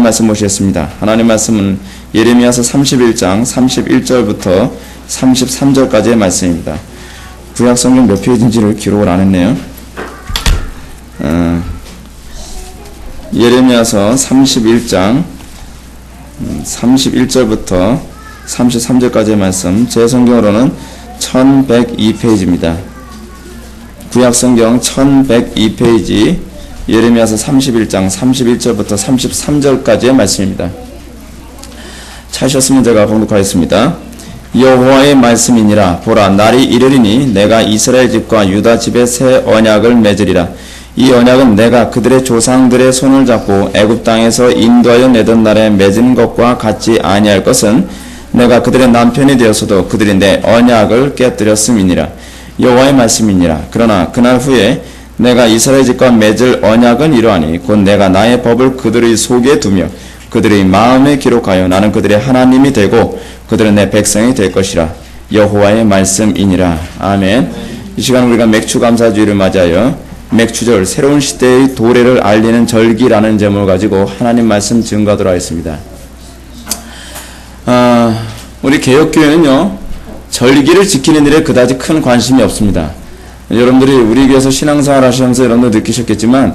말씀 보시겠습니다. 하나님 말씀은 예레미야서 31장 31절부터 33절까지의 말씀입니다. 구약 성경 몇 페이지인지를 기록을 안 했네요. 예레미야서 31장 31절부터 33절까지의 말씀, 제 성경으로는 1102페이지입니다. 구약 성경 1102페이지 예레미야서 31장 31절부터 33절까지의 말씀입니다. 찾으셨으면 제가 봉독하겠습니다. 여호와의 말씀이니라. 보라, 날이 이르리니 내가 이스라엘 집과 유다 집에 새 언약을 맺으리라. 이 언약은 내가 그들의 조상들의 손을 잡고 애굽 땅에서 인도하여 내던 날에 맺은 것과 같지 아니할 것은 내가 그들의 남편이 되었어도 그들이 내 언약을 깨뜨렸음이니라. 여호와의 말씀이니라. 그러나 그날 후에 내가 이스라엘 집과 맺을 언약은 이러하니 곧 내가 나의 법을 그들의 속에 두며 그들의 마음에 기록하여 나는 그들의 하나님이 되고 그들은 내 백성이 될 것이라. 여호와의 말씀이니라. 아멘. 이 시간 우리가 맥추감사주의를 맞이하여 맥추절, 새로운 시대의 도래를 알리는 절기라는 제목을 가지고 하나님 말씀 증거하도록 하겠습니다. 우리 개혁교회는요, 절기를 지키는 일에 그다지 큰 관심이 없습니다. 여러분들이 우리 교회에서 신앙생활 하시면서 여러분들 느끼셨겠지만,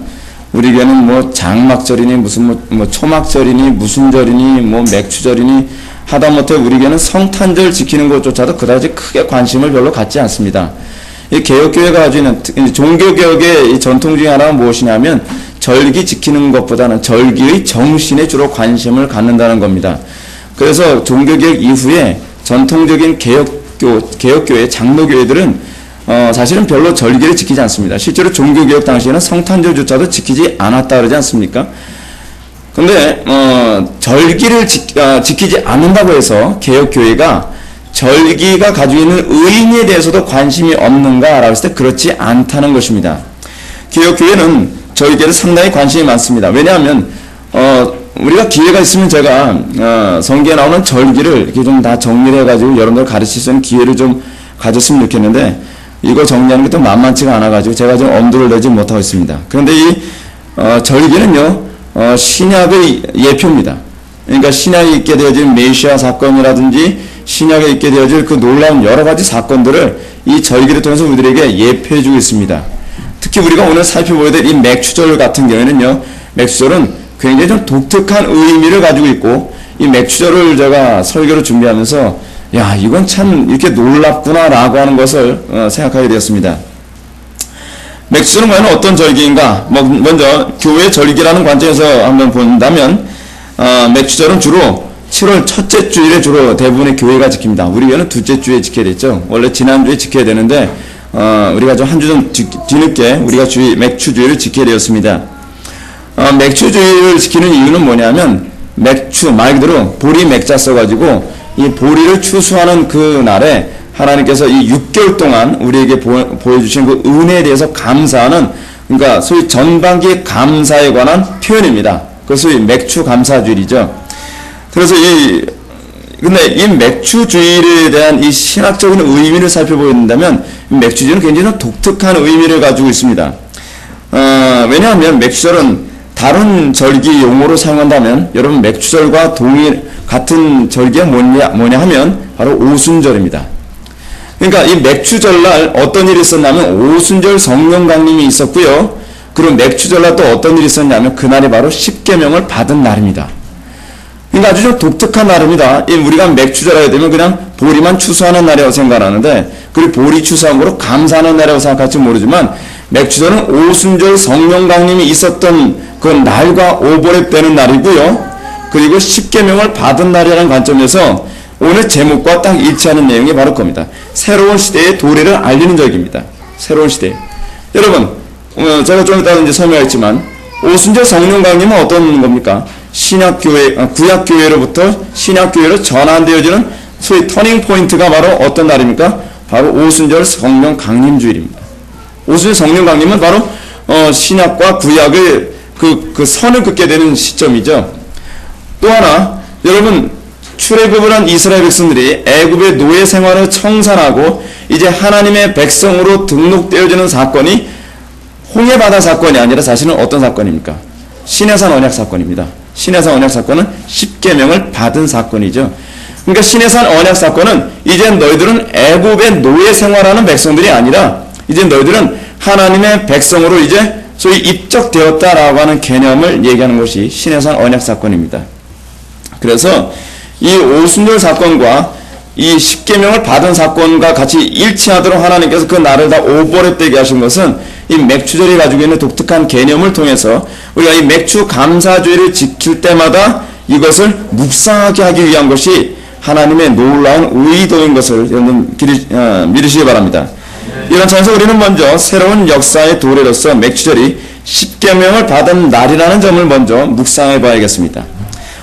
우리 교회는 뭐 장막절이니 무슨 뭐 초막절이니 무슨 절이니 뭐 맥추절이니 하다못해 우리 교회는 성탄절 지키는 것조차도 그다지 크게 관심을 별로 갖지 않습니다. 이 개혁교회가 가지고 있는 종교개혁의 이 전통 중에 하나가 무엇이냐면 절기 지키는 것보다는 절기의 정신에 주로 관심을 갖는다는 겁니다. 그래서 종교개혁 이후에 전통적인 개혁교회, 장로교회들은 사실은 별로 절기를 지키지 않습니다. 실제로 종교개혁 당시에는 성탄절조차도 지키지 않았다 그러지 않습니까? 근데 절기를 지키지 않는다고 해서 개혁교회가 절기가 가지고 있는 의미에 대해서도 관심이 없는가라고 했을 때 그렇지 않다는 것입니다. 개혁교회는 절기에 상당히 관심이 많습니다. 왜냐하면 우리가 기회가 있으면 제가 성경에 나오는 절기를 이렇게 좀 다 정리를 해가지고 여러분들 가르칠 수 있는 기회를 좀 가졌으면 좋겠는데 이거 정리하는 게 또 만만치가 않아가지고 제가 좀 엄두를 내지 못하고 있습니다. 그런데 이 절기는요, 신약의 예표입니다. 그러니까 신약에 있게 되어진 메시아 사건이라든지 신약에 있게 되어질 그 놀라운 여러 가지 사건들을 이 절기를 통해서 우리들에게 예표해주고 있습니다. 특히 우리가 오늘 살펴보야 될 이 맥추절 같은 경우에는요, 맥추절은 굉장히 좀 독특한 의미를 가지고 있고, 이 맥추절을 제가 설교를 준비하면서 야, 이건 참 이렇게 놀랍구나라고 하는 것을 생각하게 되었습니다. 맥추절은 과연 어떤 절기인가? 먼저 교회 절기라는 관점에서 한번 본다면 맥추절은 주로 7월 첫째 주일에 주로 대부분의 교회가 지킵니다. 우리 교회는 둘째 주에 지켜야 됐죠. 원래 지난주에 지켜야 되는데 우리가 좀 한 주 좀 뒤늦게 우리가 맥추주일을 지켜야 되었습니다. 맥추주일을 지키는 이유는 뭐냐면 맥추 말 그대로 보리 맥자 써가지고 이 보리를 추수하는 그 날에 하나님께서 이 6개월 동안 우리에게 보여주신 그 은혜에 대해서 감사하는, 그러니까 소위 전반기 감사에 관한 표현입니다. 그래서 이 맥추 감사주일이죠. 그래서 근데 이 맥추주일에 대한 이 신학적인 의미를 살펴본다면 맥추주일은 굉장히 독특한 의미를 가지고 있습니다. 왜냐하면 맥추절은 다른 절기 용어로 사용한다면 여러분 맥추절과 같은 절기가 뭐냐 하면 바로 오순절입니다. 그러니까 이 맥추절날 어떤 일이 있었냐면 오순절 성령 강림이 있었고요. 그리고 맥추절날 또 어떤 일이 있었냐면 그날이 바로 십계명을 받은 날입니다. 그러니까 아주 좀 독특한 날입니다. 우리가 맥추절 하게 되면 그냥 보리만 추수하는 날이라고 생각하는데, 그리고 보리 추수함으로 감사하는 날이라고 생각할지 모르지만 맥추절은 오순절 성령 강림이 있었던 그 날과 오버랩되는 날이고요. 그리고 십계명을 받은 날이라는 관점에서 오늘 제목과 딱 일치하는 내용이 바로 겁니다. 새로운 시대의 도래를 알리는 절기입니다. 새로운 시대. 여러분, 제가 좀 이따 이제 설명했지만 오순절 성령 강림은 어떤 겁니까? 구약교회로부터 신약교회로 전환되어지는 소위 터닝 포인트가 바로 어떤 날입니까? 바로 오순절 성령 강림주일입니다. 오순절 성령 강림은 바로 신약과 구약의 그 선을 긋게 되는 시점이죠. 또 하나, 여러분, 출애굽을 한 이스라엘 백성들이 애굽의 노예 생활을 청산하고 이제 하나님의 백성으로 등록되어지는 사건이 홍해바다 사건이 아니라 사실은 어떤 사건입니까? 시내산 언약 사건입니다. 시내산 언약 사건은 십계명을 받은 사건이죠. 그러니까 시내산 언약 사건은 이제 너희들은 애굽의 노예 생활하는 백성들이 아니라 이제 너희들은 하나님의 백성으로 이제 소위 입적되었다라고 하는 개념을 얘기하는 것이 시내산 언약 사건입니다. 그래서 이 오순절 사건과 이 십계명을 받은 사건과 같이 일치하도록 하나님께서 그 날을 다 오버랩되게 하신 것은 이 맥추절이 가지고 있는 독특한 개념을 통해서 우리가 이 맥추 감사주의를 지킬 때마다 이것을 묵상하게 하기 위한 것이 하나님의 놀라운 의도인 것을 여러분 믿으시기 바랍니다. 이런 차에서 우리는 먼저 새로운 역사의 도래로서 맥추절이 십계명을 받은 날이라는 점을 먼저 묵상해 봐야겠습니다.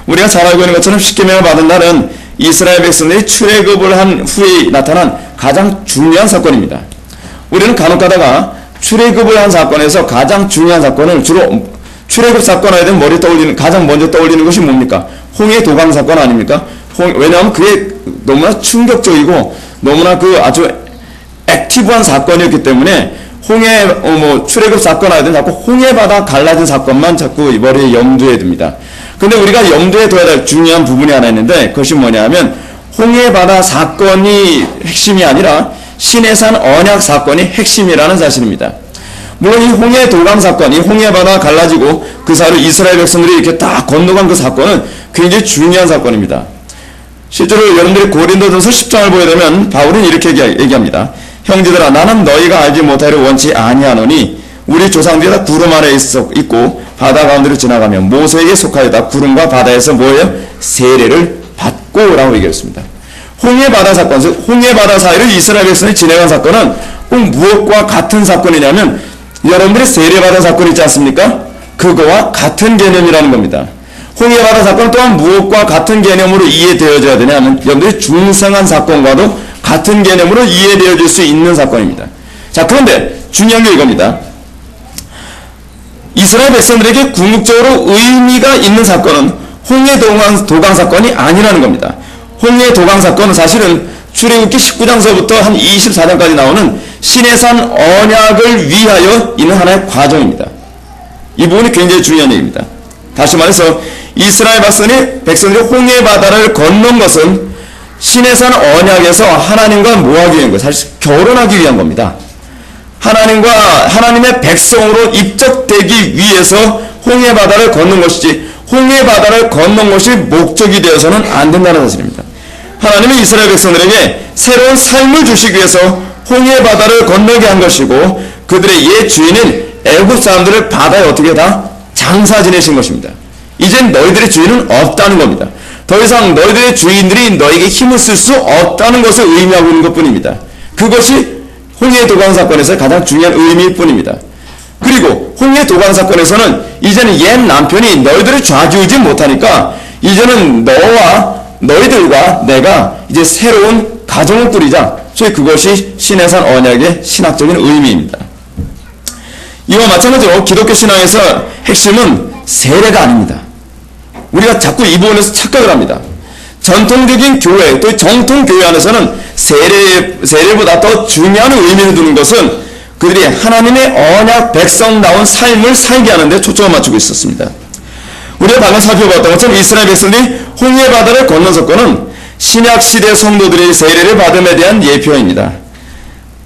우리가 잘 알고 있는 것처럼 십계명을 받은 날은 이스라엘 백성들이 출애굽을 한 후에 나타난 가장 중요한 사건입니다. 우리는 간혹 가다가 출애굽을 한 사건에서 가장 중요한 사건을 주로 출애굽 사건 하게 되면 가장 먼저 떠올리는 것이 뭡니까? 홍해 도강 사건 아닙니까? 왜냐하면 그게 너무나 충격적이고 너무나 아주 액티브한 사건이었기 때문에 출애굽 사건 하게 되면 자꾸 홍해 바다 갈라진 사건만 자꾸 머리에 염두에 둡니다. 근데 우리가 염두에 둬야 될 중요한 부분이 하나 있는데 그것이 뭐냐면 홍해 바다 사건이 핵심이 아니라 시내산 언약 사건이 핵심이라는 사실입니다. 물론 이 홍해 도강 사건, 이 홍해 바다 갈라지고 그 사이로 이스라엘 백성들이 이렇게 딱 건너간 그 사건은 굉장히 중요한 사건입니다. 실제로 여러분들이 고린도전서 10장을 보게 되면 바울은 이렇게 얘기합니다. 형제들아 나는 너희가 알지 못하기를 원치 아니하노니 우리 조상들이 다 구름 아래 있고 바다 가운데로 지나가며 모세에게 속하여다 구름과 바다에서 뭐예요? 세례를 받고 라고 얘기했습니다. 홍해 바다 사건, 즉 홍해 바다 사이를 이스라엘 백성이 지나간 사건은 꼭 무엇과 같은 사건이냐면 여러분들이 세례받은 사건 있지 않습니까? 그거와 같은 개념이라는 겁니다. 홍해 바다 사건 또한 무엇과 같은 개념으로 이해되어져야 되냐면 여러분들이 중생한 사건과도 같은 개념으로 이해되어질 수 있는 사건입니다. 자, 그런데 중요한 게 이겁니다. 이스라엘 백성들에게 궁극적으로 의미가 있는 사건은 홍해 도강 사건이 아니라는 겁니다. 홍해 도강 사건은 사실은 출애굽기 19장서부터 한 24장까지 나오는 시내산 언약을 위하여 있는 하나의 과정입니다. 이 부분이 굉장히 중요한 얘기입니다. 다시 말해서 이스라엘 백성들이 홍해 바다를 건넌 것은 시내산 언약에서 하나님과 뭐하기 위한 거예요? 사실 결혼하기 위한 겁니다. 하나님의 백성으로 입적되기 위해서 홍해 바다를 건넌 것이지 홍해 바다를 건넌 것이 목적이 되어서는 안 된다는 사실입니다. 하나님은 이스라엘 백성들에게 새로운 삶을 주시기 위해서 홍해 바다를 건너게 한 것이고 그들의 옛 주인인 애굽 사람들을 바다에 어떻게 다 장사 지내신 것입니다. 이젠 너희들의 주인은 없다는 겁니다. 더 이상 너희들의 주인들이 너에게 힘을 쓸 수 없다는 것을 의미하고 있는 것뿐입니다. 그것이 홍해 도강 사건에서 가장 중요한 의미일 뿐입니다. 그리고 홍해 도강 사건에서는 이제는 옛 남편이 너희들을 좌지우지 못하니까 이제는 너희들과 내가 이제 새로운 가정을 꾸리자. 소위 그것이 시내산 언약의 신학적인 의미입니다. 이와 마찬가지로 기독교 신앙에서 핵심은 세례가 아닙니다. 우리가 자꾸 이 부분에서 착각을 합니다. 전통적인 교회, 또 정통 교회 안에서는 세례보다 더 중요한 의미를 두는 것은 그들이 하나님의 언약 백성다운 삶을 살게 하는 데 초점을 맞추고 있었습니다. 우리가 방금 살펴봤던 것처럼 이스라엘 백성들이 홍해 바다를 건넌 사건은 신약시대 성도들이 세례를 받음에 대한 예표입니다.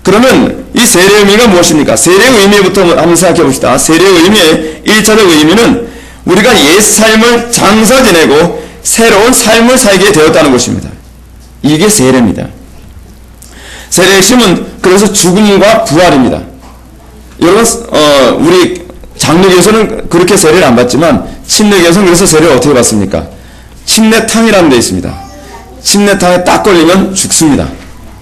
그러면 이 세례의 의미가 무엇입니까? 세례의 의미부터 한번 생각해 봅시다. 세례의 의미의 1차적 의미는 우리가 옛 삶을 장사 지내고 새로운 삶을 살게 되었다는 것입니다. 이게 세례입니다. 세례의 핵심은 그래서 죽음과 부활입니다. 여러분, 우리 장로교에서는 그렇게 세례를 안 받지만 침례교에서는 그래서 세례를 어떻게 받습니까? 침례탕이라는 데 있습니다. 침례탕에 딱 걸리면 죽습니다.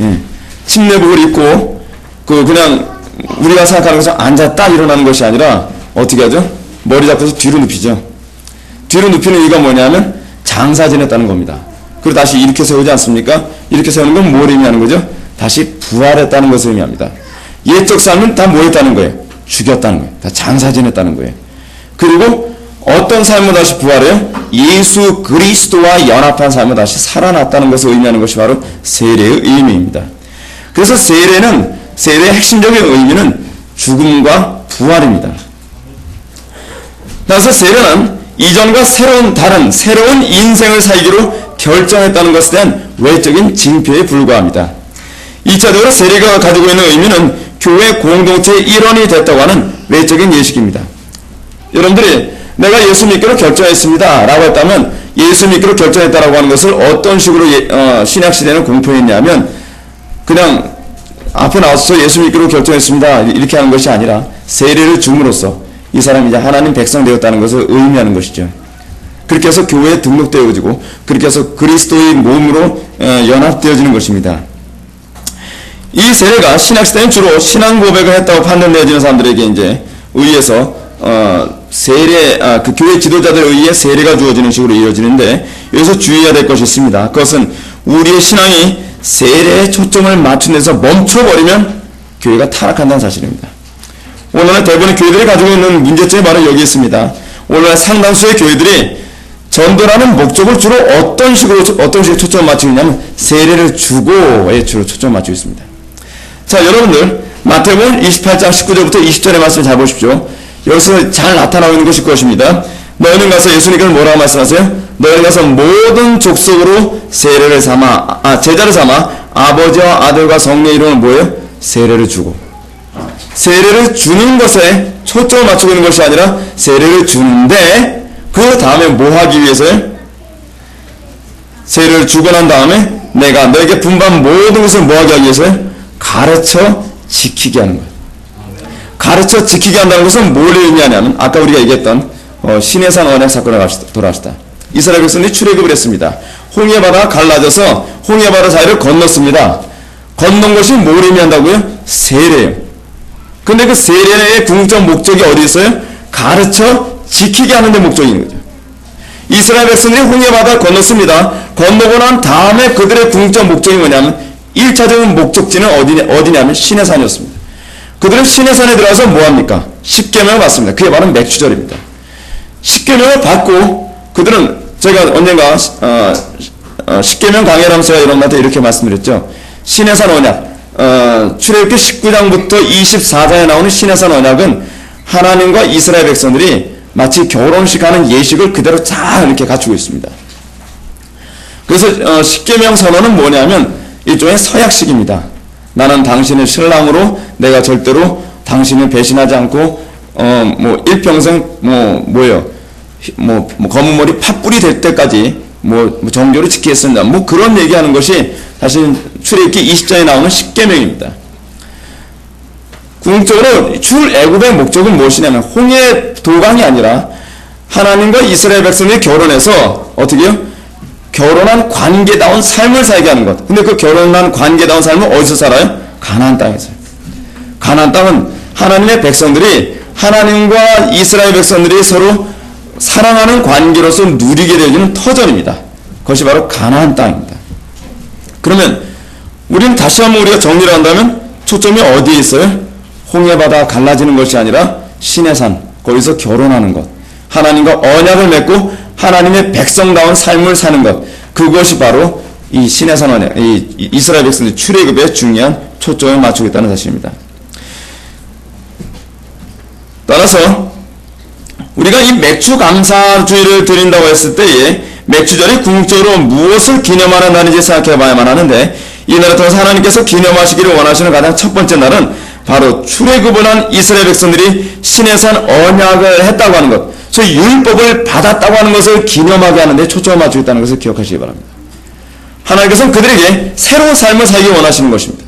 예. 침례복을 입고 그냥 우리가 생각하는 것은 앉았다 일어나는 것이 아니라 어떻게 하죠? 머리 잡고서 뒤로 눕히죠. 뒤로 눕히는 이유가 뭐냐면 장사 지냈다는 겁니다. 그리고 다시 이렇게 세우지 않습니까? 이렇게 세우는 건 뭘 의미하는 거죠? 다시 부활했다는 것을 의미합니다. 옛적 삶은 다 뭐 했다는 거예요? 죽였다는 거예요. 다 장사 지냈다는 거예요. 그리고 어떤 삶을 다시 부활해요? 예수 그리스도와 연합한 삶을 다시 살아났다는 것을 의미하는 것이 바로 세례의 의미입니다. 그래서 세례의 핵심적인 의미는 죽음과 부활입니다. 그래서 세례는 이전과 다른 새로운 인생을 살기로 결정했다는 것에 대한 외적인 징표에 불과합니다. 2차적으로 세례가 가지고 있는 의미는 교회 공동체의 일원이 됐다고 하는 외적인 예식입니다. 여러분들이 내가 예수 믿기로 결정했습니다 라고 했다면, 예수 믿기로 결정했다라고 하는 것을 어떤 식으로 신약시대는 공표했냐면, 그냥 앞에 나와서 예수 믿기로 결정했습니다 이렇게 하는 것이 아니라 세례를 줌으로써 이 사람이 이제 하나님 백성 되었다는 것을 의미하는 것이죠. 그렇게 해서 교회에 등록되어지고 그렇게 해서 그리스도의 몸으로 연합되어지는 것입니다. 이 세례가 신약시대는 주로 신앙 고백을 했다고 판단되어지는 사람들에게 이제 의해서 그 교회 지도자들에 의해 세례가 주어지는 식으로 이어지는데, 여기서 주의해야 될 것이 있습니다. 그것은 우리의 신앙이 세례에 초점을 맞춘 데서 멈춰버리면 교회가 타락한다는 사실입니다. 오늘날 대부분의 교회들이 가지고 있는 문제점이 바로 여기 있습니다. 오늘날 상당수의 교회들이 전도라는 목적을 주로 어떤 식으로 초점을 맞추고 있냐면 세례를 주고에 주로 초점을 맞추고 있습니다. 자, 여러분들 마태복음 28장 19절부터 20절의 말씀을 잘 보십시오. 여기서 잘 나타나고 있는 것이 그것입니다. 너희는 가서 예수님께서 뭐라고 말씀하세요? 너희는 가서 모든 족속으로 제자를 삼아 아버지와 아들과 성령의 이름을 뭐예요? 세례를 주고. 세례를 주는 것에 초점을 맞추고 있는 것이 아니라 세례를 주는데, 그 다음에 뭐 하기 위해서요? 세례를 주고 난 다음에 내가 너에게 분부한 모든 것을 뭐 하게 하기 위해서요? 가르쳐 지키게 하는 거예요. 가르쳐 지키게 한다는 것은 뭘 의미하냐면, 아까 우리가 얘기했던 시내산 언약 사건을 돌아갑시다. 이스라엘 백성들이 출애굽을 했습니다. 홍해바다가 갈라져서 홍해바다 사이를 건넜습니다. 건넌 것이 뭘 의미한다고요? 세례예요. 근데 그 세례의 궁극적 목적이 어디 있어요? 가르쳐 지키게 하는 데 목적이 있는 거죠. 이스라엘 백성들이 홍해바다를 건넜습니다. 건너고 난 다음에 그들의 궁극적 목적이 뭐냐면, 1차적인 목적지는 어디냐면 시내산이었습니다. 그들은 시내산에 들어가서 뭐합니까? 십계명을 받습니다. 그게 바로 맥주절입니다. 십계명을 받고 그들은, 제가 언젠가 십계명 강의를 하면서 제가 여러분한테 이렇게 말씀드렸죠. 시내산 언약, 출애굽기 19장부터 24장에 나오는 시내산 언약은 하나님과 이스라엘 백성들이 마치 결혼식 하는 예식을 그대로 잘 이렇게 갖추고 있습니다. 그래서 십계명 선언은 뭐냐면 일종의 서약식입니다. 나는 당신의 신랑으로 내가 절대로 당신을 배신하지 않고 일평생 검은 머리 팥불이 될 때까지 정교를 지키겠습니다. 그런 얘기하는 것이 사실 출애굽기 20장에 나오는 십계명입니다. 궁극적으로 출애굽의 목적은 무엇이냐면 홍해 도강이 아니라 하나님과 이스라엘 백성이 결혼해서 어떻게 해요? 결혼한 관계다운 삶을 살게 하는 것. 근데 그 결혼한 관계다운 삶은 어디서 살아요? 가나안 땅에서요. 가나안 땅은 하나님의 백성들이, 하나님과 이스라엘 백성들이 서로 사랑하는 관계로서 누리게 되어지는 터전입니다. 그것이 바로 가나안 땅입니다. 그러면 우리는 다시 한번 우리가 정리를 한다면 초점이 어디에 있어요? 홍해바다 갈라지는 것이 아니라 시내산, 거기서 결혼하는 것, 하나님과 언약을 맺고 하나님의 백성다운 삶을 사는 것, 그것이 바로 이 시내산 언약, 이 이스라엘 백성들 출애굽에 중요한 초점을 맞추고 있다는 사실입니다. 따라서 우리가 이 맥주 감사주의를 드린다고 했을 때에 맥주절이 궁극적으로 무엇을 기념하는 날인지 생각해 봐야만 하는데, 이 날을 통해서 하나님께서 기념하시기를 원하시는 가장 첫 번째 날은 바로 출애굽을 한 이스라엘 백성들이 시내산 언약을 했다고 하는 것, 소위 율법을 받았다고 하는 것을 기념하게 하는데 초점을 맞추고 있다는 것을 기억하시기 바랍니다. 하나님께서는 그들에게 새로운 삶을 살기 원하시는 것입니다.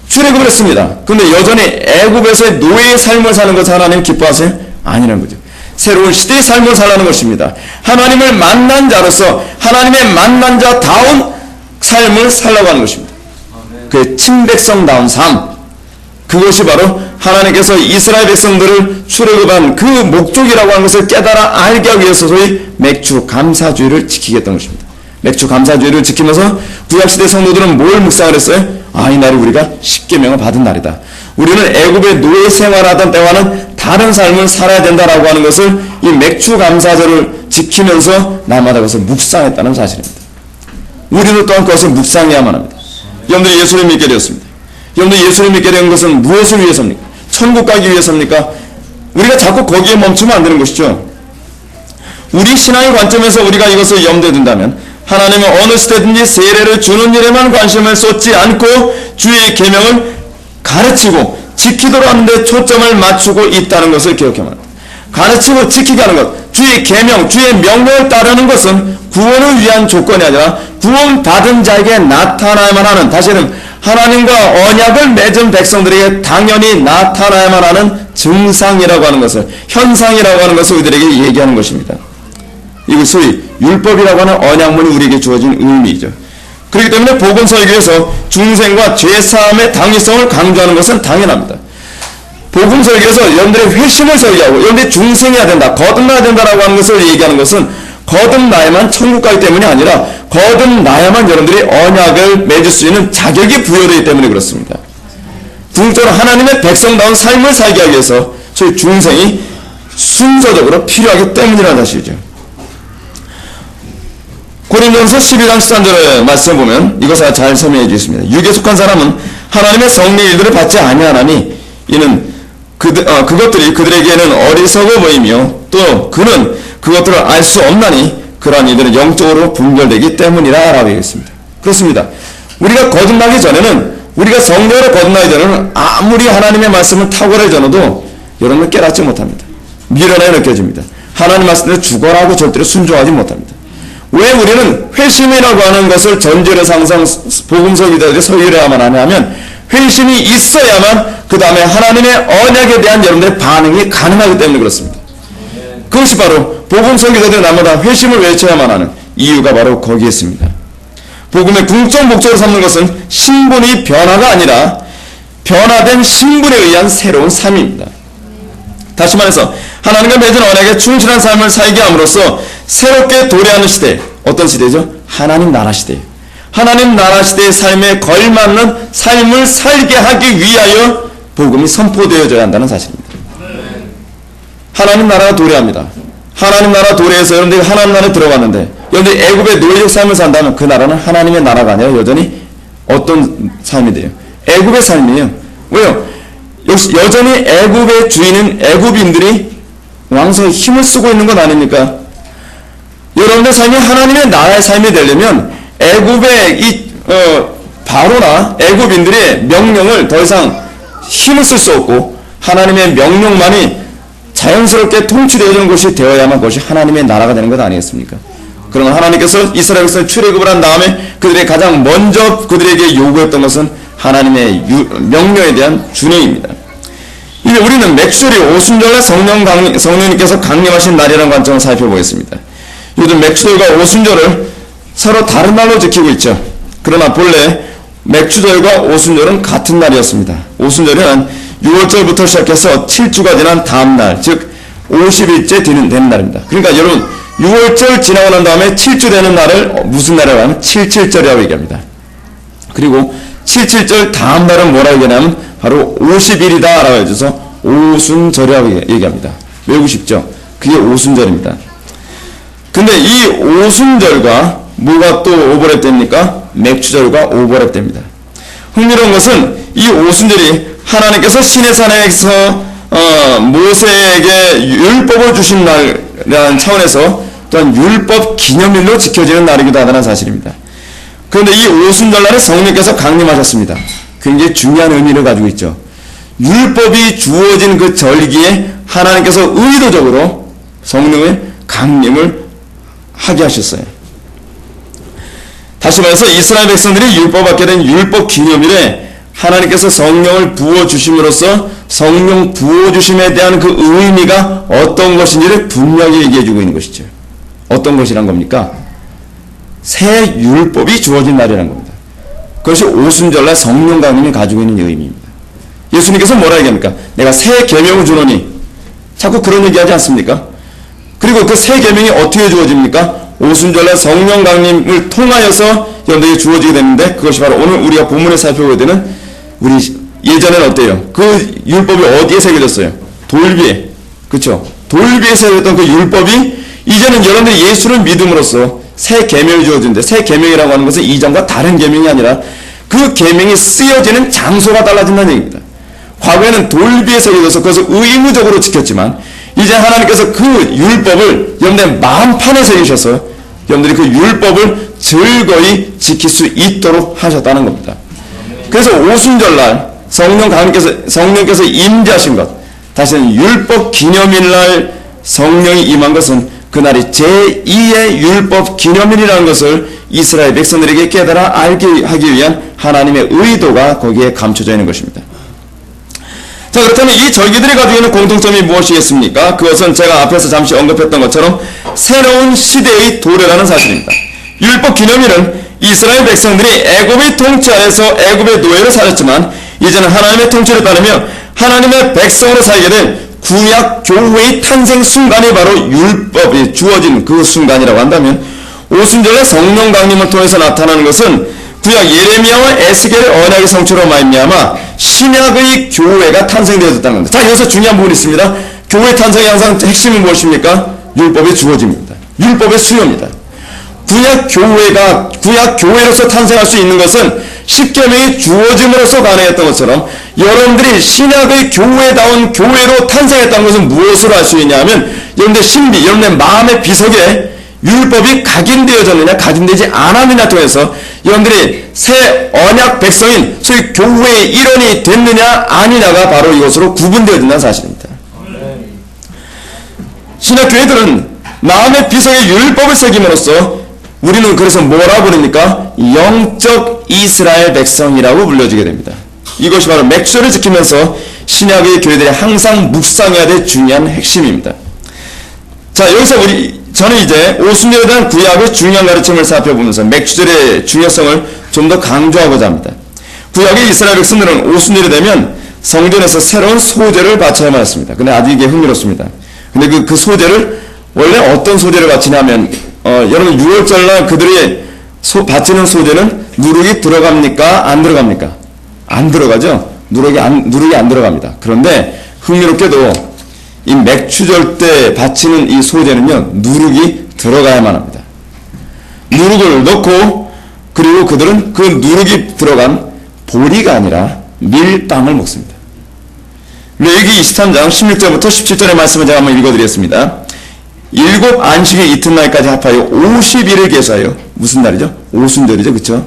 출애굽을 했습니다. 그런데 여전히 애굽에서의 노예의 삶을 사는 것을 하나님 기뻐하세요? 아니라는 거죠. 새로운 시대의 삶을 살라는 것입니다. 하나님을 만난 자로서 하나님의 만난 자다운 삶을 살라고 하는 것입니다. 그 친백성다운 삶, 그것이 바로 하나님께서 이스라엘 백성들을 출애굽한 그 목적이라고 하는 것을 깨달아 알게 하기 위해서 소위 맥주 감사주의를 지키겠다는 것입니다. 맥주 감사주의를 지키면서 구약시대 성도들은 뭘 묵상을 했어요? 이 날이 우리가 십계명을 받은 날이다. 우리는 애굽의 노예 생활하던 때와는 다른 삶을 살아야 된다라고 하는 것을 이 맥주 감사절을 지키면서 날마다 그것을 묵상했다는 사실입니다. 우리도 또한 그것을 묵상해야만 합니다. 여러분들이 예수를 믿게 되었습니다. 여러분들 예수를 믿게 된 것은 무엇을 위해서입니까? 천국 가기 위해서입니까? 우리가 자꾸 거기에 멈추면 안 되는 것이죠. 우리 신앙의 관점에서 우리가 이것을 염두에 둔다면 하나님은 어느 시대든지 세례를 주는 일에만 관심을 쏟지 않고 주의 계명을 가르치고 지키도록 하는 데 초점을 맞추고 있다는 것을 기억해야 합니다. 가르치고 지키게 하는 것, 주의 계명, 주의 명령을 따르는 것은 구원을 위한 조건이 아니라 구원받은 자에게 나타나야만 하는, 다시는 하나님과 언약을 맺은 백성들에게 당연히 나타나야만 하는 증상이라고 하는 것을, 현상이라고 하는 것을 우리들에게 얘기하는 것입니다. 이걸 소위 율법이라고 하는 언약문이 우리에게 주어진 의미이죠. 그렇기 때문에 복음 설교에서 중생과 죄사함의 당위성을 강조하는 것은 당연합니다. 복음 설교에서 여러분들의 회심을 설교하고 여러분들이 중생해야 된다, 거듭나야 된다라고 하는 것을 얘기하는 것은 거듭나야만 천국 가기 때문이 아니라 거듭나야만 여러분들이 언약을 맺을 수 있는 자격이 부여되기 때문에 그렇습니다. 궁극적으로 하나님의 백성다운 삶을 살게 하기 위해서 저희 중생이 순서적으로 필요하기 때문이라는 사실이죠. 고린도전서 12장 13절의 말씀 보면 이것을 잘 설명해 주겠습니다. 육에 속한 사람은 하나님의 성령의 일들을 받지 아니하나니 이는 그것들이 그들에게는 어리석어 보이며 또 그는 그것들을 알 수 없나니 그러한 이들은 영적으로 분별되기 때문이라 라고 얘기했습니다. 그렇습니다. 우리가 거듭나기 전에는, 우리가 성령으로 거듭나기 전에는 아무리 하나님의 말씀을 탁월하게 전해도 여러분은 깨닫지 못합니다. 미련하게 느껴집니다. 하나님 말씀대로 죽어라고 절대로 순종하지 못합니다. 왜 우리는 회심이라고 하는 것을 전제로 항상 복음서 기자들이 설교해야만 하냐면 회심이 있어야만 그 다음에 하나님의 언약에 대한 여러분들의 반응이 가능하기 때문에 그렇습니다. 그것이 바로 복음서 기자들이 나마다 회심을 외쳐야만 하는 이유가 바로 거기에 있습니다. 복음의 궁극적 목적으로 삼는 것은 신분의 변화가 아니라 변화된 신분에 의한 새로운 삶입니다. 다시 말해서 하나님과 맺은 언약에 충실한 삶을 살게 함으로써 새롭게 도래하는 시대, 어떤 시대죠? 하나님 나라 시대예요. 하나님 나라 시대의 삶에 걸맞는 삶을 살게 하기 위하여 복음이 선포되어져야 한다는 사실입니다. 하나님 나라가 도래합니다. 하나님 나라 도래해서 여러분들이 하나님 나라에 들어갔는데 여러분들이 애굽의 노예적 삶을 산다면 그 나라는 하나님의 나라가 아니라 여전히 어떤 삶이 돼요? 애굽의 삶이에요. 왜요? 여전히 애굽의 주인은 애굽인들이 왕성히 힘을 쓰고 있는 건 아닙니까? 여러분의 삶이 하나님의 나라의 삶이 되려면 애굽의 바로나 애굽인들의 명령을 더 이상 힘을 쓸 수 없고 하나님의 명령만이 자연스럽게 통치되어지는 것이 되어야만 그것이 하나님의 나라가 되는 것 아니겠습니까? 그러면 하나님께서 이스라엘 백성을 출애굽을 한 다음에 그들의 가장 먼저 그들에게 요구했던 것은 하나님의 명령에 대한 준행입니다. 이제 우리는 맥주절이 오순절과 성령님께서 강림하신 날이라는 관점을 살펴보겠습니다. 요즘 맥주절과 오순절을 서로 다른 날로 지키고 있죠. 그러나 본래 맥주절과 오순절은 같은 날이었습니다. 오순절은 6월절부터 시작해서 7주가 지난 다음 날, 즉 50일째 되는 날입니다. 그러니까 여러분 6월절 지나고 난 다음에 7주 되는 날을 무슨 날이라고 하면 77절이라고 얘기합니다. 그리고 77절 다음 날은 뭐라고 얘기하냐면 바로 50일이다 라고 해줘서 오순절이라고 얘기합니다. 외우고 싶죠? 그게 오순절입니다. 근데 이 오순절과 뭐가 또 오버랩됩니까? 맥주절과 오버랩됩니다. 흥미로운 것은 이 오순절이 하나님께서 시내산에서 모세에게 율법을 주신 날이라는 차원에서 또한 율법 기념일로 지켜지는 날이기도 하다는 사실입니다. 그런데 이 오순절날에 성령께서 강림하셨습니다. 굉장히 중요한 의미를 가지고 있죠. 율법이 주어진 그 절기에 하나님께서 의도적으로 성령의 강림을 하게 하셨어요. 다시 말해서 이스라엘 백성들이 율법 받게 된 율법 기념일에 하나님께서 성령을 부어주심으로써 성령 부어주심에 대한 그 의미가 어떤 것인지를 분명히 얘기해주고 있는 것이죠. 어떤 것이란 겁니까? 새 율법이 주어진 날이라는 겁니다. 그것이 오순절날 성령 강림이 가지고 있는 의미입니다. 예수님께서 뭐라 얘기합니까? 내가 새 계명을 주노니, 자꾸 그런 얘기하지 않습니까? 그리고 그 새 계명이 어떻게 주어집니까? 오순절날 성령 강림을 통하여서 여러분들에게 주어지게 되는데 그것이 바로 오늘 우리가 본문에 살펴보게 되는 우리 예전에는 어때요? 그 율법이 어디에 새겨졌어요? 돌비에. 그렇죠? 돌비에 새겨졌던 그 율법이 이제는 여러분들이 예수를 믿음으로써 새 계명이 주어진데, 새 계명이라고 하는 것은 이전과 다른 계명이 아니라 그 계명이 쓰여지는 장소가 달라진다는 얘기입니다. 과거에는 돌비에 새겨져서 그것을 의무적으로 지켰지만 이제 하나님께서 그 율법을 여러분의 마음판에 새기셔서 여러분들이 그 율법을 즐거이 지킬 수 있도록 하셨다는 겁니다. 그래서 오순절날 성령께서 임재하신 것, 다시는 율법 기념일날 성령이 임한 것은 그날이 제2의 율법 기념일이라는 것을 이스라엘 백성들에게 깨달아 알게 하기 위한 하나님의 의도가 거기에 감춰져 있는 것입니다. 자, 그렇다면 이 절기들이 가지고 있는 공통점이 무엇이겠습니까? 그것은 제가 앞에서 잠시 언급했던 것처럼 새로운 시대의 도래라는 사실입니다. 율법 기념일은 이스라엘 백성들이 애굽의 통치 아래서 애굽의 노예로 살았지만 이제는 하나님의 통치를 따르며 하나님의 백성으로 살게 된 구약 교회의 탄생 순간이 바로 율법이 주어진 그 순간이라고 한다면, 오순절의 성령 강림을 통해서 나타나는 것은 구약 예레미야와 에스겔의 언약의 성취로 말미암아 신약의 교회가 탄생되어졌다는 겁니다. 자, 여기서 중요한 부분이 있습니다. 교회 탄생의 항상 핵심이 무엇입니까? 율법의 주어짐입니다. 율법의 수요입니다. 구약 교회로서 탄생할 수 있는 것은 십계명이 주어짐으로써 가능했던 것처럼 여러분들이 신약의 교회다운 교회로 탄생했다는 것은 무엇으로 알 수 있냐면, 여러분들 신비, 여러분의 마음의 비석에 율법이 각인되어졌느냐 각인되지 않았느냐 통해서 여러분들이 새 언약 백성인 소위 교회의 일원이 됐느냐 아니냐가 바로 이것으로 구분되어진다는 사실입니다. 신약 교회들은 마음의 비석에 율법을 새김으로써 우리는 그래서 뭐라 부릅니까? 영적 이스라엘 백성이라고 불려지게 됩니다. 이것이 바로 맥주를 지키면서 신약의 교회들이 항상 묵상해야 될 중요한 핵심입니다. 자, 여기서 저는 이제 오순절에 대한 구약의 중요한 가르침을 살펴보면서 맥주절의 중요성을 좀 더 강조하고자 합니다. 구약의 이스라엘 백성들은 오순절이 되면 성전에서 새로운 소제를 바쳐야만 했습니다. 근데 아주 이게 흥미롭습니다. 근데 그 소제를 원래 어떤 소제를 바치냐면, 여러분 6월절날 그들이 바치는 소제는 누룩이 들어갑니까? 안 들어갑니까? 안 들어가죠? 누룩이 안 들어갑니다. 그런데 흥미롭게도 이 맥추절 때 바치는 이 소제는요, 누룩이 들어가야만 합니다. 누룩을 넣고, 그리고 그들은 그 누룩이 들어간 보리가 아니라 밀빵을 먹습니다. 레위기 23장 16절부터 17절의 말씀을 제가 한번 읽어드리겠습니다. 7 안식의 이튿날까지 합하여 50일을 계수하여, 무슨 날이죠? 오순절이죠, 그쵸?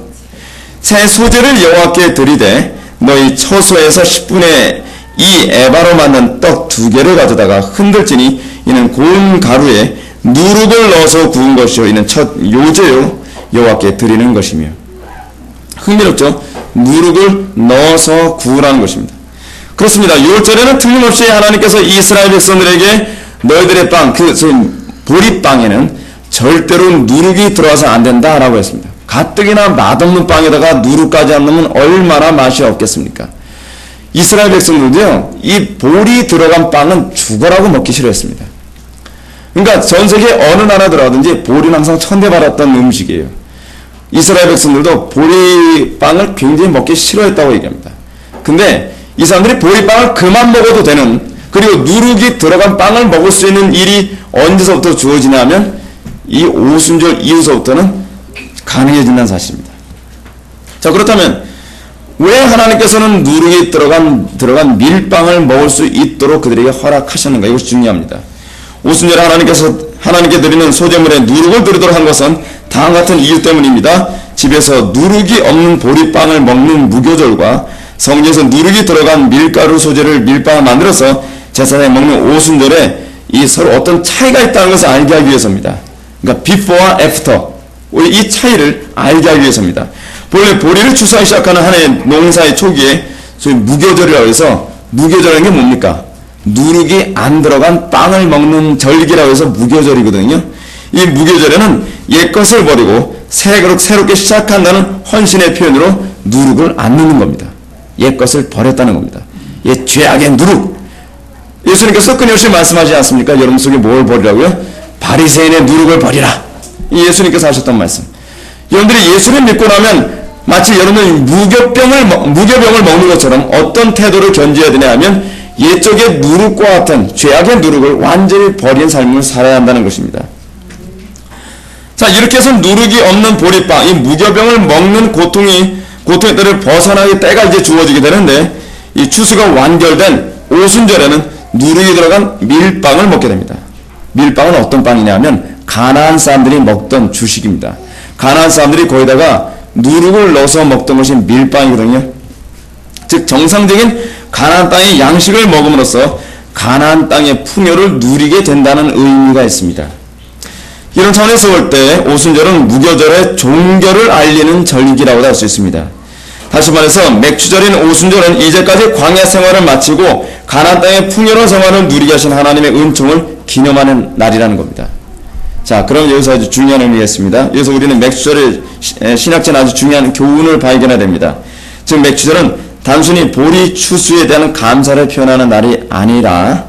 새 소제를 여호와께 드리되 너희 처소에서 10분의 2 에바로 만든 떡 2개를 가져다가 흔들지니 이는 고운 가루에 누룩을 넣어서 구운 것이요 이는 첫 요제요 여호와께 드리는 것이며. 흥미롭죠? 누룩을 넣어서 구우라는 것입니다. 그렇습니다. 6월절에는 틀림없이 하나님께서 이스라엘 백성들에게 너희들의 빵, 보리빵에는 절대로 누룩이 들어가서 안 된다라고 했습니다. 가뜩이나 맛없는 빵에다가 누룩까지 안 넣으면 얼마나 맛이 없겠습니까? 이스라엘 백성들도요, 이 보리 들어간 빵은 죽어라고 먹기 싫어했습니다. 그러니까 전 세계 어느 나라 들어가든지 보리는 항상 천대받았던 음식이에요. 이스라엘 백성들도 보리빵을 굉장히 먹기 싫어했다고 얘기합니다. 근데 이 사람들이 보리빵을 그만 먹어도 되는, 그리고 누룩이 들어간 빵을 먹을 수 있는 일이 언제서부터 주어지냐면 이 오순절 이후서부터는 가능해진다는 사실입니다. 자, 그렇다면 왜 하나님께서는 누룩이 들어간 밀빵을 먹을 수 있도록 그들에게 허락하셨는가? 이것이 중요합니다. 오순절에 하나님께 드리는 소제물에 누룩을 드리도록 한 것은 다음과 같은 이유 때문입니다. 집에서 누룩이 없는 보리빵을 먹는 무교절과 성전에서 누룩이 들어간 밀가루 소재를 밀빵을 만들어서 제사장이 먹는 오순절에 이 서로 어떤 차이가 있다는 것을 알게 하기 위해서입니다. 그러니까 before와 after, 이 차이를 알게 하기 위해서입니다. 본래 보리를 추수하기 시작하는 한 해의 농사의 초기에 소위 무교절이라고 해서, 무교절이라는 게 뭡니까? 누룩이 안 들어간 빵을 먹는 절기라고 해서 무교절이거든요. 이 무교절에는 옛것을 버리고 새롭게 시작한다는 헌신의 표현으로 누룩을 안 넣는 겁니다. 옛것을 버렸다는 겁니다. 옛 죄악의 누룩. 예수님께서 끊임없이 말씀하지 않습니까? 여러분 속에 뭘 버리라고요? 바리새인의 누룩을 버리라. 예수님께서 하셨던 말씀. 여러분들이 예수를 믿고 나면 마치 여러분들이 무교병을 먹는 것처럼 어떤 태도를 견지해야 되냐 하면 옛적의 누룩과 같은 죄악의 누룩을 완전히 버린 삶을 살아야 한다는 것입니다. 자, 이렇게 해서 누룩이 없는 보리빵, 이 무교병을 먹는 고통의 때를 벗어나기 때가 이제 주어지게 되는데, 이 추수가 완결된 오순절에는 누룩이 들어간 밀빵을 먹게 됩니다. 밀빵은 어떤 빵이냐 하면 가나안 사람들이 먹던 주식입니다. 가나안 사람들이 거기다가 누룩을 넣어서 먹던 것이 밀빵이거든요. 즉 정상적인 가나안 땅의 양식을 먹음으로써 가나안 땅의 풍요를 누리게 된다는 의미가 있습니다. 이런 차원에서 볼 때 오순절은 무교절의 종교를 알리는 절기라고도 할 수 있습니다. 다시 말해서 맥주절인 오순절은 이제까지 광야 생활을 마치고 가나안 땅의 풍요로운 생활을 누리게 하신 하나님의 은총을 기념하는 날이라는 겁니다. 자, 그럼 여기서 아주 중요한 의미가 있습니다. 여기서 우리는 맥주절의 신학적인 아주 중요한 교훈을 발견해야 됩니다. 즉 맥주절은 단순히 보리 추수에 대한 감사를 표현하는 날이 아니라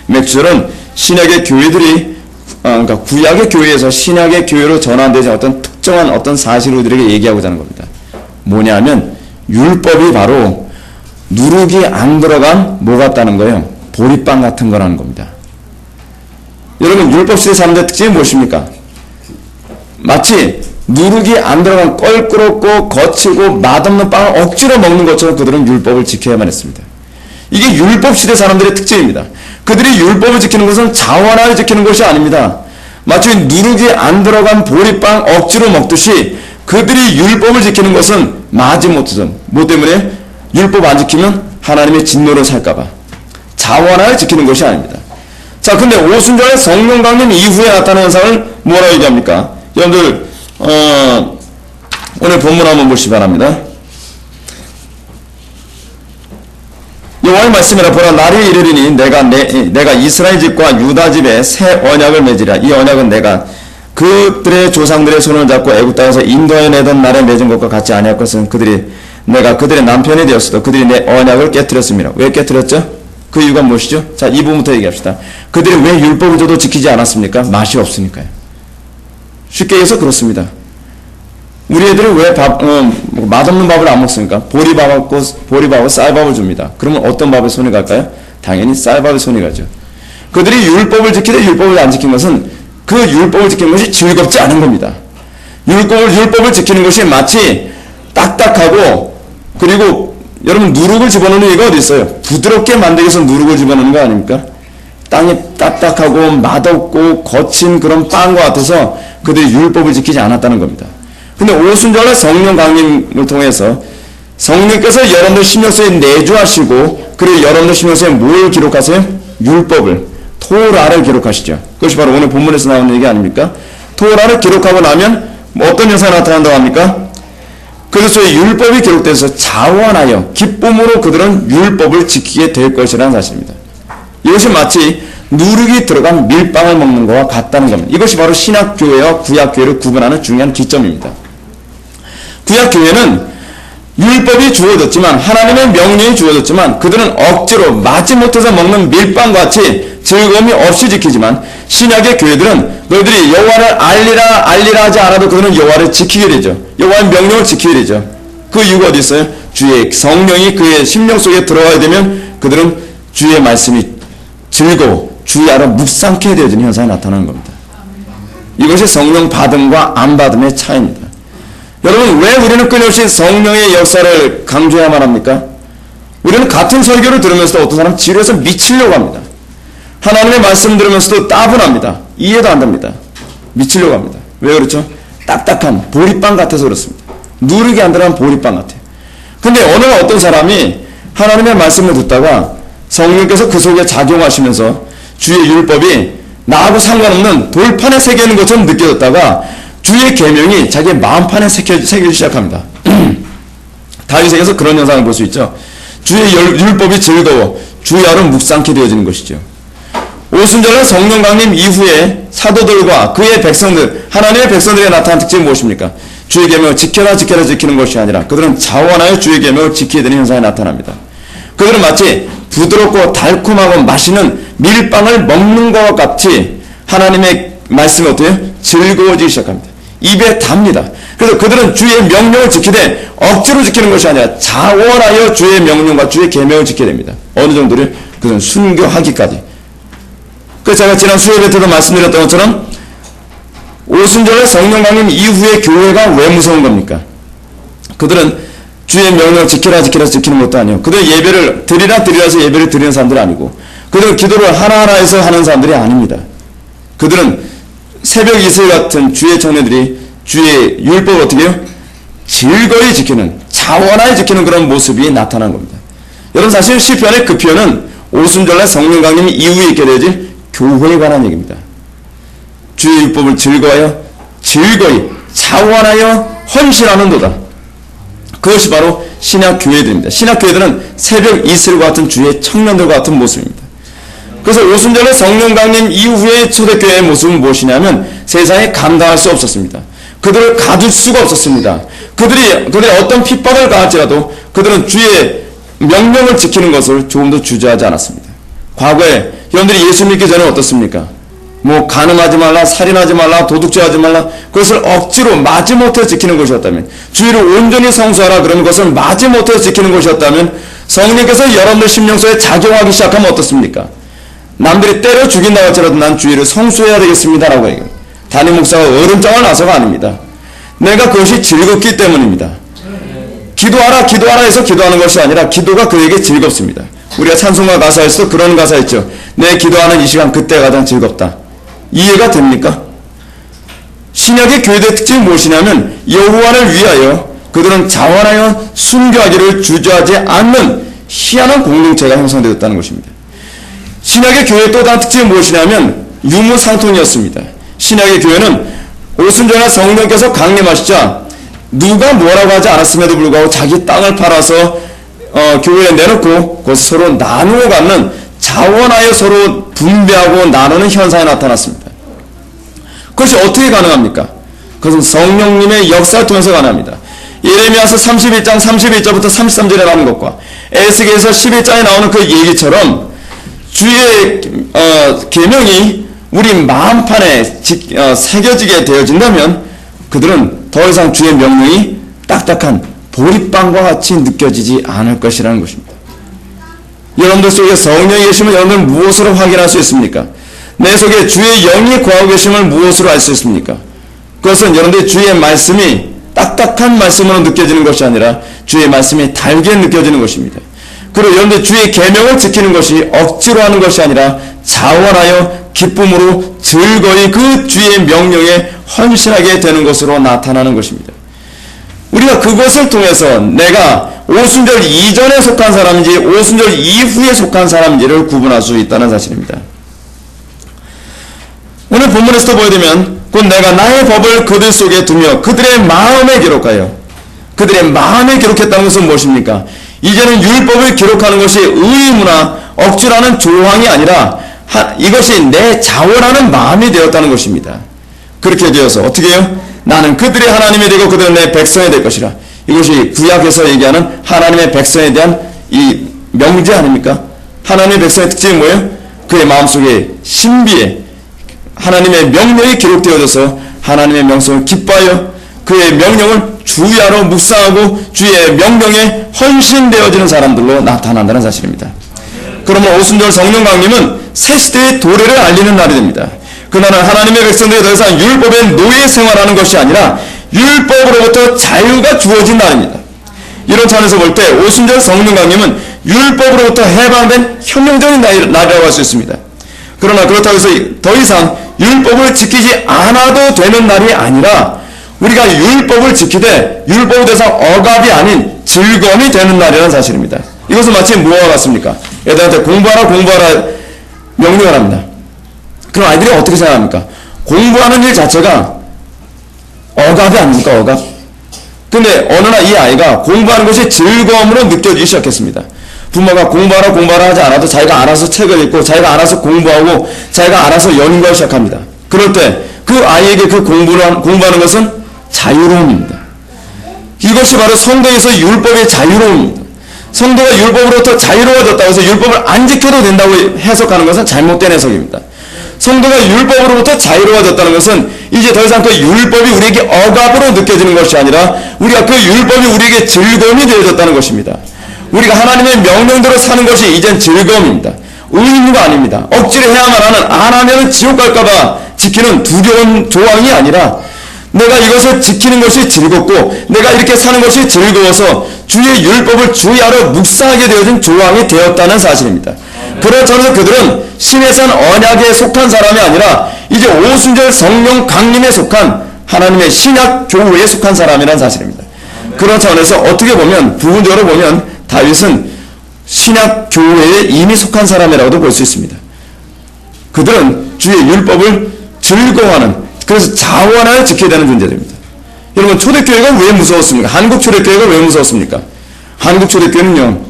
맥주절은 신약의 교회들이 그러니까 구약의 교회에서 신약의 교회로 전환되지 어떤 특정한 어떤 사실을 우리에게 얘기하고자 하는 겁니다. 뭐냐면 율법이 바로 누룩이 안 들어간 뭐 같다는 거예요? 보리빵 같은 거라는 겁니다. 여러분 율법시대 사람들의 특징이 무엇입니까? 마치 누룩이 안 들어간 껄끄럽고 거치고 맛없는 빵을 억지로 먹는 것처럼 그들은 율법을 지켜야만 했습니다. 이게 율법시대 사람들의 특징입니다. 그들이 율법을 지키는 것은 자원하여 지키는 것이 아닙니다. 마치 누룩이 안 들어간 보리빵 억지로 먹듯이 그들이 율법을 지키는 것은 마지못해서 뭐 때문에 율법 안 지키면 하나님의 진노를 살까봐 자원하여 지키는 것이 아닙니다. 자, 근데 오순절의 성령 강림 이후에 나타나는 현상을 뭐라고 얘기합니까? 여러분들 오늘 본문 한번 보시기 바랍니다. 여호와의 말씀이라 보라 날이 이르리니 내가 이스라엘 집과 유다 집에 새 언약을 맺으리라. 이 언약은 내가 그들의 조상들의 손을 잡고 애굽 땅에서 인도해 내던 날에 맺은 것과 같지 아니할 것은 내가 그들의 남편이 되었어도 그들이 내 언약을 깨뜨렸습니다. 왜 깨뜨렸죠? 그 이유가 무엇이죠? 자, 이 부분부터 얘기합시다. 그들이 왜 율법을 줘도 지키지 않았습니까? 맛이 없으니까요. 쉽게 얘기해서 그렇습니다. 우리 애들이 왜 맛없는 밥을 안 먹습니까? 보리밥하고 쌀밥을 줍니다. 그러면 어떤 밥에 손이 갈까요? 당연히 쌀밥에 손이 가죠. 그들이 율법을 지키되 율법을 안 지킨 것은 그 율법을 지키는 것이 즐겁지 않은 겁니다. 율법을 지키는 것이 마치 딱딱하고 그리고 여러분 누룩을 집어넣는 이유가 어디 있어요? 부드럽게 만들기 위해서 누룩을 집어넣는 거 아닙니까? 땅이 딱딱하고 맛없고 거친 그런 빵과 같아서 그들이 율법을 지키지 않았다는 겁니다. 근데 오순절의 성령 강림을 통해서 성령께서 여러분들 신명서에 내주하시고 그리고 여러분들 신명서에 뭘 기록하세요? 율법을, 토라를 기록하시죠. 그것이 바로 오늘 본문에서 나오는 얘기 아닙니까? 토라를 기록하고 나면 어떤 현상이 나타난다고 합니까? 그래서 율법이 기록돼서 자원하여 기쁨으로 그들은 율법을 지키게 될 것이라는 사실입니다. 이것이 마치 누룩이 들어간 밀빵을 먹는 것과 같다는 겁니다. 이것이 바로 신약교회와 구약교회를 구분하는 중요한 기점입니다. 구약교회는 율법이 주어졌지만 하나님의 명령이 주어졌지만 그들은 억지로 마지못해서 먹는 밀빵같이 즐거움이 없이 지키지만 신약의 교회들은 너희들이 여호와를 알리라 하지 않아도 그들은 여호와를 지키게 되죠. 여호와의 명령을 지키게 되죠. 그 이유가 어디 있어요? 주의 성령이 그의 심령 속에 들어가야 되면 그들은 주의 말씀이 즐거워 주의 알아 묵상케 되어지는 현상이 나타나는 겁니다. 이것이 성령 받음과 안 받음의 차이입니다. 여러분 왜 우리는 끊임없이 성령의 역사를 강조해야만 합니까? 우리는 같은 설교를 들으면서도 어떤 사람은 지루해서 미치려고 합니다. 하나님의 말씀 들으면서도 따분합니다. 이해도 안 됩니다. 미치려고 합니다. 왜 그렇죠? 딱딱한 보리빵 같아서 그렇습니다. 누르기 안 들어간 보리빵 같아요. 근데 어느 날 어떤 사람이 하나님의 말씀을 듣다가 성령께서 그 속에 작용하시면서 주의 율법이 나하고 상관없는 돌판에 새겨있는 것처럼 느껴졌다가 주의 계명이 자기의 마음판에 새겨지기 시작합니다. 다윗에게서 그런 현상을 볼 수 있죠. 주의 율법이 즐거워 주의 알은 묵상케 되어지는 것이죠. 오순절의 성령 강림 이후에 사도들과 그의 백성들, 하나님의 백성들에 나타난 특징이 무엇입니까? 주의 계명을 지켜라 지키는 것이 아니라 그들은 자원하여 주의 계명을 지키게 되는 현상이 나타납니다. 그들은 마치 부드럽고 달콤하고 맛있는 밀빵을 먹는 것과 같이 하나님의 말씀이 어때요? 즐거워지기 시작합니다. 입에 답니다. 그래서 그들은 주의 명령을 지키되 억지로 지키는 것이 아니라 자원하여 주의 명령과 주의 계명을 지켜야 됩니다. 어느 정도를 그들은 순교하기까지. 그래서 제가 지난 수요일에 때도 말씀드렸던 것처럼 오순절의 성령 강림 이후에 교회가 왜 무서운 겁니까? 그들은 주의 명령을 지키라 지키는 것도 아니에요. 그들은 예배를 드리라서 예배를 드리는 사람들이 아니고 그들은 기도를 하나하나해서 하는 사람들이 아닙니다. 그들은 새벽 이슬 같은 주의 청년들이 주의 율법을 어떻게 해요? 즐거이 지키는, 자원하에 지키는 그런 모습이 나타난 겁니다. 여러분, 사실 시편의 그 표현은 오순절날 성령 강림 이후에 있게 되어질 교회에 관한 얘기입니다. 주의 율법을 즐거워하여 즐거이 자원하여 헌신하는도다. 그것이 바로 신약 교회들입니다. 신약 교회들은 새벽 이슬과 같은 주의 청년들과 같은 모습입니다. 그래서 오순절의 성령 강림 이후의 초대교회의 모습은 무엇이냐면 세상에 감당할 수 없었습니다. 그들을 가둘 수가 없었습니다. 그들이 어떤 핍박을 가할지라도 그들은 주의 명령을 지키는 것을 조금도 주저하지 않았습니다. 과거에 여러분들이 예수 믿기 전에 어떻습니까? 뭐 간음하지 말라, 살인하지 말라, 도둑질하지 말라, 그것을 억지로 마지못해 지키는 것이었다면, 주의를 온전히 성수하라 그러면 그것을 마지못해 지키는 것이었다면 성령께서 여러분들 심령속에 작용하기 시작하면 어떻습니까? 남들이 때려 죽인다고 할지라도 난 주의를 성수해야 되겠습니다라고 얘기해요. 담임 목사가 어른장을 나서가 아닙니다. 내가 그것이 즐겁기 때문입니다. 기도하라 기도하라 해서 기도하는 것이 아니라 기도가 그에게 즐겁습니다. 우리가 찬송가 가사에서 그런 가사 있죠. 내 기도하는 이 시간 그때가 가장 즐겁다. 이해가 됩니까? 신약의 교회의 특징이 무엇이냐면 여호와를 위하여 그들은 자원하여 순교하기를 주저하지 않는 희한한 공동체가 형성되었다는 것입니다. 신약의 교회의 또 다른 특징이 무엇이냐면 유무상통이었습니다. 신약의 교회는 오순절날 성령께서 강림하시자 누가 뭐라고 하지 않았음에도 불구하고 자기 땅을 팔아서 교회에 내놓고 그것을 서로 나누어 갖는, 자원하여 서로 분배하고 나누는 현상이 나타났습니다. 그것이 어떻게 가능합니까? 그것은 성령님의 역사를 통해서 가능합니다. 예레미야서 31장 31절부터 33절에 나오는 것과 에스겔서 11장에 나오는 그 얘기처럼 주의 계명이 우리 마음판에 새겨지게 되어진다면 그들은 더 이상 주의 명령이 딱딱한 보리빵과 같이 느껴지지 않을 것이라는 것입니다. 여러분들 속에 성령이 계시면 여러분들 무엇으로 확인할 수 있습니까? 내 속에 주의 영이 거하고 계심을 무엇으로 알 수 있습니까? 그것은 여러분들 주의 말씀이 딱딱한 말씀으로 느껴지는 것이 아니라 주의 말씀이 달게 느껴지는 것입니다. 그리고 여러분들 주의 계명을 지키는 것이 억지로 하는 것이 아니라 자원하여 기쁨으로 즐거이 그 주의 명령에 헌신하게 되는 것으로 나타나는 것입니다. 우리가 그것을 통해서 내가 오순절 이전에 속한 사람인지 오순절 이후에 속한 사람인지를 구분할 수 있다는 사실입니다. 오늘 본문에서도 보게 되면 곧 내가 나의 법을 그들 속에 두며 그들의 마음에 기록하여, 그들의 마음에 기록했다는 것은 무엇입니까? 이제는 율법을 기록하는 것이 의무나 억지로 하는 조항이 아니라 이것이 내 자원하는 마음이 되었다는 것입니다. 그렇게 되어서 어떻게 해요? 나는 그들의 하나님이 되고 그들은 내 백성이 될 것이라. 이것이 구약에서 얘기하는 하나님의 백성에 대한 이 명제 아닙니까? 하나님의 백성의 특징이 뭐예요? 그의 마음속에 신비에 하나님의 명령이 기록되어져서 하나님의 명성을 기뻐하여 그의 명령을 주야로 묵상하고 주의 명령에 헌신되어지는 사람들로 나타난다는 사실입니다. 그러면 오순절 성령 강림은 새 시대의 도래를 알리는 날이 됩니다. 그날은 하나님의 백성들이 더 이상 율법의 노예 생활하는 것이 아니라 율법으로부터 자유가 주어진 날입니다. 이런 차원에서 볼 때 오순절 성령 강림은 율법으로부터 해방된 혁명적인 날이라고 할 수 있습니다. 그러나 그렇다고 해서 더 이상 율법을 지키지 않아도 되는 날이 아니라 우리가 율법을 지키되 율법에 대해서 억압이 아닌 즐거움이 되는 날이라는 사실입니다. 이것은 마치 뭐와 같습니까? 애들한테 공부하라 명령을 합니다. 그럼 아이들이 어떻게 생각합니까? 공부하는 일 자체가 억압이 아닙니까? 억압. 근데 어느 날 이 아이가 공부하는 것이 즐거움으로 느껴지기 시작했습니다. 부모가 공부하라 하지 않아도 자기가 알아서 책을 읽고 자기가 알아서 공부하고 자기가 알아서 연구하기 시작합니다. 그럴 때 그 아이에게 그 공부하는 것은 자유로움입니다. 이것이 바로 성도에서 율법의 자유로움입니다. 성도가 율법으로부터 자유로워졌다고 해서 율법을 안 지켜도 된다고 해석하는 것은 잘못된 해석입니다. 성도가 율법으로부터 자유로워졌다는 것은 이제 더 이상 그 율법이 우리에게 억압으로 느껴지는 것이 아니라 우리가 그 율법이 우리에게 즐거움이 되어졌다는 것입니다. 우리가 하나님의 명령대로 사는 것이 이젠 즐거움입니다. 의무가 아닙니다. 억지로 해야만 하는, 안 하면 지옥 갈까봐 지키는 두려운 조항이 아니라 내가 이것을 지키는 것이 즐겁고 내가 이렇게 사는 것이 즐거워서 주의 율법을 주야로 묵상하게 되어진 조항이 되었다는 사실입니다. 그렇지 않아서 그들은 신의 산 언약에 속한 사람이 아니라 이제 오순절 성령 강림에 속한 하나님의 신약 교회에 속한 사람이라는 사실입니다. 그렇지 않아서 어떻게 보면 부분적으로 보면 다윗은 신약 교회에 이미 속한 사람이라고도 볼 수 있습니다. 그들은 주의 율법을 즐거워하는, 그래서 자원하여 지켜야 되는 존재들입니다. 여러분, 초대교회가 왜 무서웠습니까? 한국 초대교회가 왜 무서웠습니까? 한국 초대교회는요,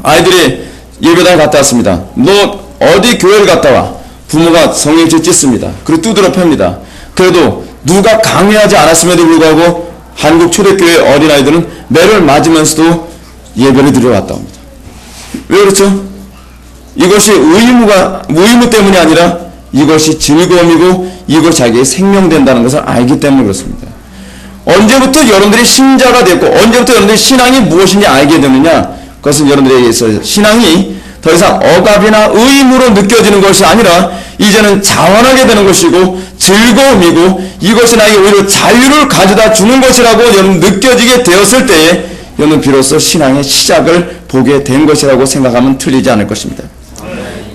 아이들이 예배당에 갔다 왔습니다. 너 어디 교회를 갔다 와? 부모가 성경책 찢습니다. 그리고 두드러 팹니다. 그래도 누가 강요하지 않았음에도 불구하고 한국 초대교회 어린아이들은 매를 맞으면서도 예배를 드려 왔다 옵니다. 왜 그렇죠? 이것이 무의무 때문이 아니라 이것이 즐거움이고 이것이 자기의 생명된다는 것을 알기 때문에 그렇습니다. 언제부터 여러분들이 신자가 됐고 언제부터 여러분들이 신앙이 무엇인지 알게 되느냐? 그것은 여러분들에게 있어서 신앙이 더 이상 억압이나 의무로 느껴지는 것이 아니라 이제는 자원하게 되는 것이고 즐거움이고 이것이 나에게 오히려 자유를 가져다 주는 것이라고 여러분 느껴지게 되었을 때에 여러분 비로소 신앙의 시작을 보게 된 것이라고 생각하면 틀리지 않을 것입니다.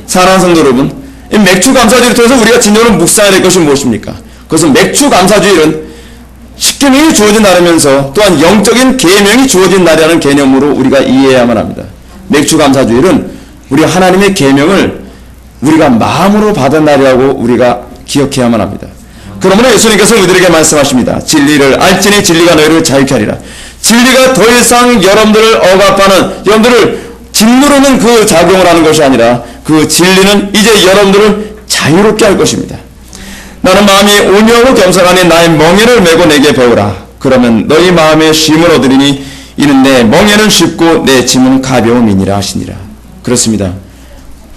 사랑하는 성도 여러분, 이 맥주 감사주의를 통해서 우리가 진정으로 묵상해야 될 것이 무엇입니까? 그것은 맥주 감사주의는 십계명이 주어진 날이면서 또한 영적인 계명이 주어진 날이라는 개념으로 우리가 이해해야만 합니다. 맥주 감사주의는 우리 하나님의 계명을 우리가 마음으로 받은 날이라고 우리가 기억해야만 합니다. 그러므로 예수님께서 우리들에게 말씀하십니다. 진리를 알지니 진리가 너희를 자유케 하리라. 진리가 더 이상 여러분들을 억압하는, 여러분들을 짓누르는 그 작용을 하는 것이 아니라 그 진리는 이제 여러분들을 자유롭게 할 것입니다. 나는 마음이 온유하고 겸손하니 나의 멍에를 메고 내게 배우라. 그러면 너희 마음에 쉼을 얻으리니 이는 내 멍에는 쉽고 내 짐은 가벼움이니라 하시니라. 그렇습니다.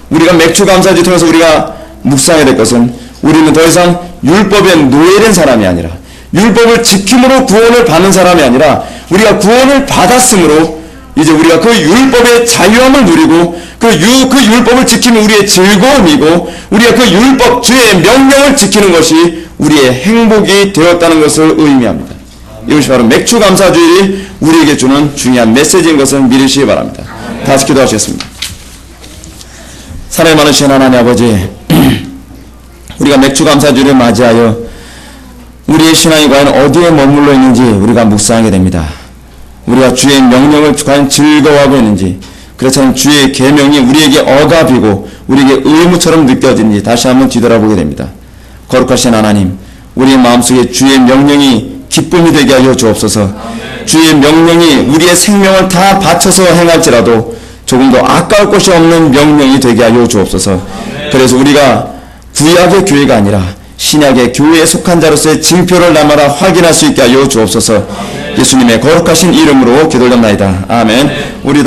우리가 맥주 감사주의 통해서 우리가 묵상해야 될 것은 우리는 더 이상 율법에 노예된 사람이 아니라 율법을 지킴으로 구원을 받는 사람이 아니라 우리가 구원을 받았으므로 이제 우리가 그 율법의 자유함을 누리고 그 율법을 지키는 우리의 즐거움이고 우리가 그 율법 주의 명령을 지키는 것이 우리의 행복이 되었다는 것을 의미합니다. 이것이 바로 맥주 감사주일이 우리에게 주는 중요한 메시지인 것을 믿으시기 바랍니다. 다시 기도하시겠습니다. 사랑이 많으신 하나님 아버지, 우리가 맥주 감사주일을 맞이하여 우리의 신앙이 과연 어디에 머물러 있는지 우리가 묵상하게 됩니다. 우리가 주의 명령을 과연 즐거워하고 있는지, 그렇지 않으면 주의 계명이 우리에게 억압이고 우리에게 의무처럼 느껴지는지 다시 한번 뒤돌아보게 됩니다. 거룩하신 하나님, 우리의 마음속에 주의 명령이 기쁨이 되게 하여 주옵소서. 주의 명령이 우리의 생명을 다 바쳐서 행할지라도 조금도 아까울 것이 없는 명령이 되게 하여 주옵소서. 그래서 우리가 구약의 교회가 아니라 신약의 교회에 속한 자로서의 징표를 날마다 확인할 수 있게 하여 주옵소서. 예수님의 거룩하신 이름으로 기도드립니다. 아멘. 우리